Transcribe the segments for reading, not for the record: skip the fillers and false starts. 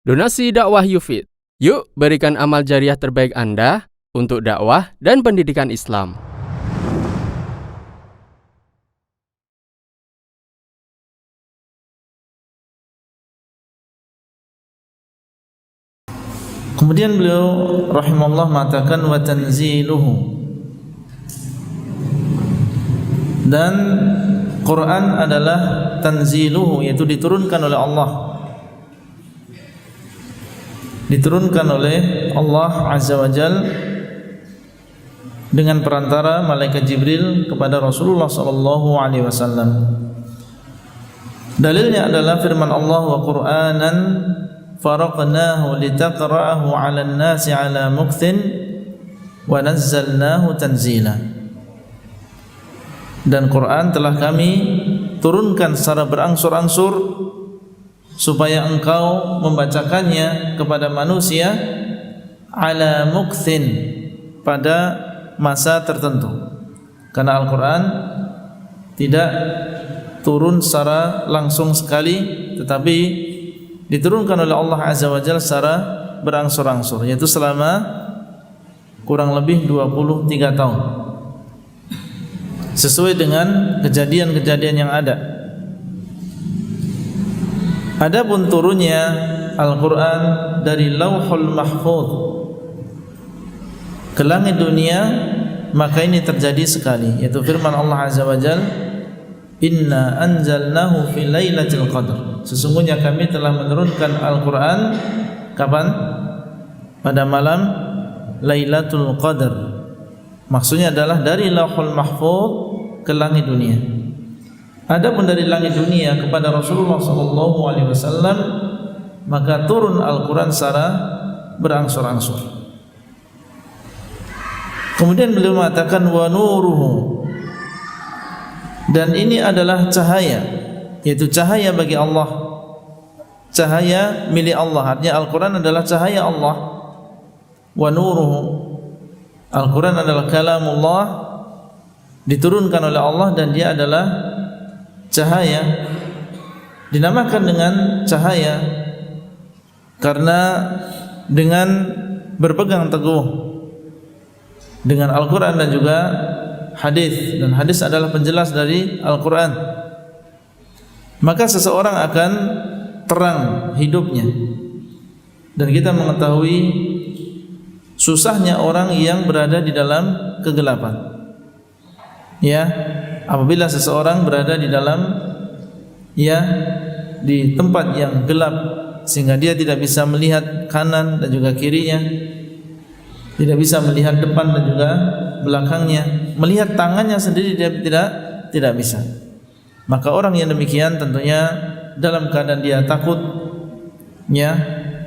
Donasi dakwah Yufid. Yuk berikan amal jariah terbaik Anda untuk dakwah dan pendidikan Islam. Kemudian beliau rahimahullah mengatakan wa tanziluhu, dan Quran adalah tanziluhu, yaitu diturunkan oleh Allah. Diturunkan oleh Allah Azza wa Jal dengan perantara malaikat Jibril kepada Rasulullah sallallahu alaihi wasallam. Dalilnya adalah firman Allah, wa Qur'anan faraqnahu litaqra'ahu 'alan nasi 'ala mukthin wa nazzalnahu tanzila. Dan Quran telah kami turunkan secara berangsur-angsur supaya engkau membacakannya kepada manusia 'ala mukthin, pada masa tertentu. Karena Al-Quran tidak turun secara langsung sekali, tetapi diturunkan oleh Allah Azza wa Jalla secara berangsur-angsur, yaitu selama kurang lebih 23 tahun, sesuai dengan kejadian-kejadian yang ada. Adapun turunnya Al-Quran dari Lauhul Mahfuz ke langit dunia, maka ini terjadi sekali, yaitu firman Allah Azza wa Jalla, inna anzalnahu fi lailatul qadr, sesungguhnya kami telah menurunkan Al-Quran kapan? Pada malam Lailatul Qadar. Maksudnya adalah dari Lauhul Mahfuz ke langit dunia. Adapun dari langit dunia kepada Rasulullah sallallahu alaihi wasallam, maka turun Al-Quran secara berangsur-angsur. Kemudian beliau mengatakan wa nuruhu, dan ini adalah cahaya, yaitu cahaya bagi Allah, cahaya milik Allah. Artinya Al-Quran adalah cahaya Allah. Wa nuruhu, Al-Quran adalah kalamullah, diturunkan oleh Allah, dan dia adalah cahaya. Dinamakan dengan cahaya karena dengan berpegang teguh dengan Al-Quran dan juga hadis, dan hadis adalah penjelas dari Al-Quran, maka seseorang akan terang hidupnya. Dan kita mengetahui susahnya orang yang berada di dalam kegelapan. Ya, apabila seseorang berada di dalam, di tempat yang gelap, sehingga dia tidak bisa melihat kanan dan juga kirinya, tidak bisa melihat depan dan juga belakangnya, melihat tangannya sendiri dia tidak bisa. Maka orang yang demikian tentunya dalam keadaan dia takut,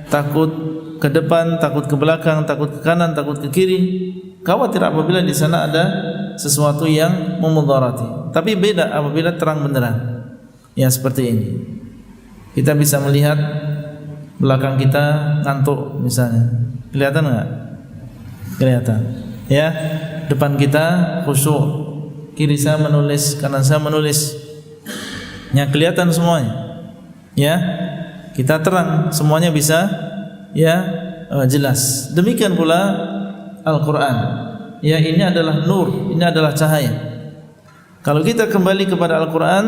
takut ke depan, takut ke belakang, takut ke kanan, takut ke kiri, khawatir apabila di sana ada sesuatu yang memudarati. Tapi beda apabila terang benderang, seperti ini. Kita bisa melihat belakang kita ngantuk misalnya, kelihatan enggak? Kelihatan. Depan kita khusyuk, kiri saya menulis, kanan saya menulis, kelihatan semuanya. Kita terang, semuanya bisa jelas. Demikian pula Al-Quran. Ini adalah nur, ini adalah cahaya. Kalau kita kembali kepada Al-Quran,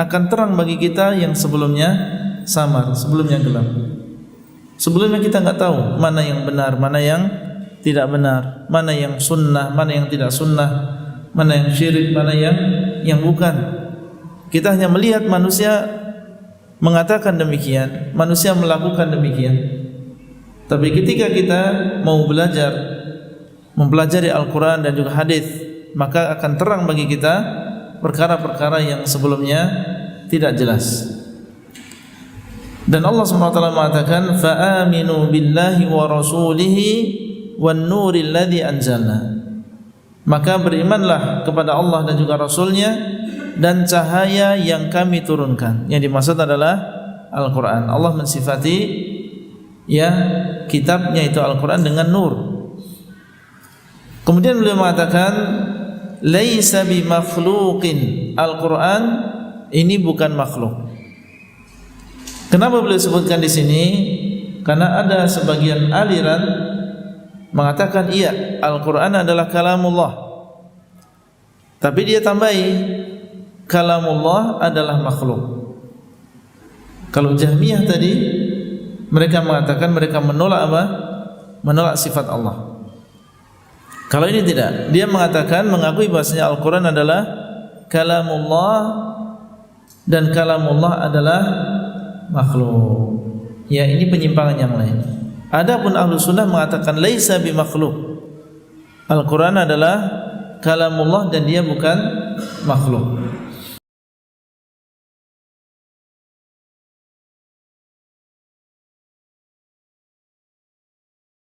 akan terang bagi kita yang sebelumnya samar, sebelumnya gelap. Sebelumnya kita enggak tahu mana yang benar, mana yang tidak benar, mana yang sunnah, mana yang tidak sunnah, mana yang syirik, mana yang bukan. Kita hanya melihat manusia mengatakan demikian, manusia melakukan demikian. Tapi ketika kita mau belajar, mempelajari Al-Quran dan juga hadis, maka akan terang bagi kita perkara-perkara yang sebelumnya tidak jelas. Dan Allah SWT mengatakan, fa'aminu billahi wa rasulihi wan nuril ladzi anzalna, maka berimanlah kepada Allah dan juga Rasulnya dan cahaya yang kami turunkan. Yang dimaksud adalah Al-Quran. Allah mensifati kitabnya itu Al-Quran dengan nur. Kemudian beliau mengatakan, laisa bi makhluqin, Al-Quran ini bukan makhluk. Kenapa beliau sebutkan di sini Karena ada sebagian aliran mengatakan iya, Al-Quran adalah kalamullah, tapi dia tambahi kalamullah adalah makhluk. Kalau Jahmiyah tadi, mereka mengatakan mereka menolak apa? Menolak sifat Allah. Kalau ini tidak, dia mengatakan mengakui bahasanya Al-Quran adalah kalamullah dan kalamullah adalah makhluk. Ya, ini penyimpangan yang lain. Adapun Ahlus Sunnah mengatakan laisa bi makhluk. Al-Quran adalah kalamullah dan dia bukan makhluk.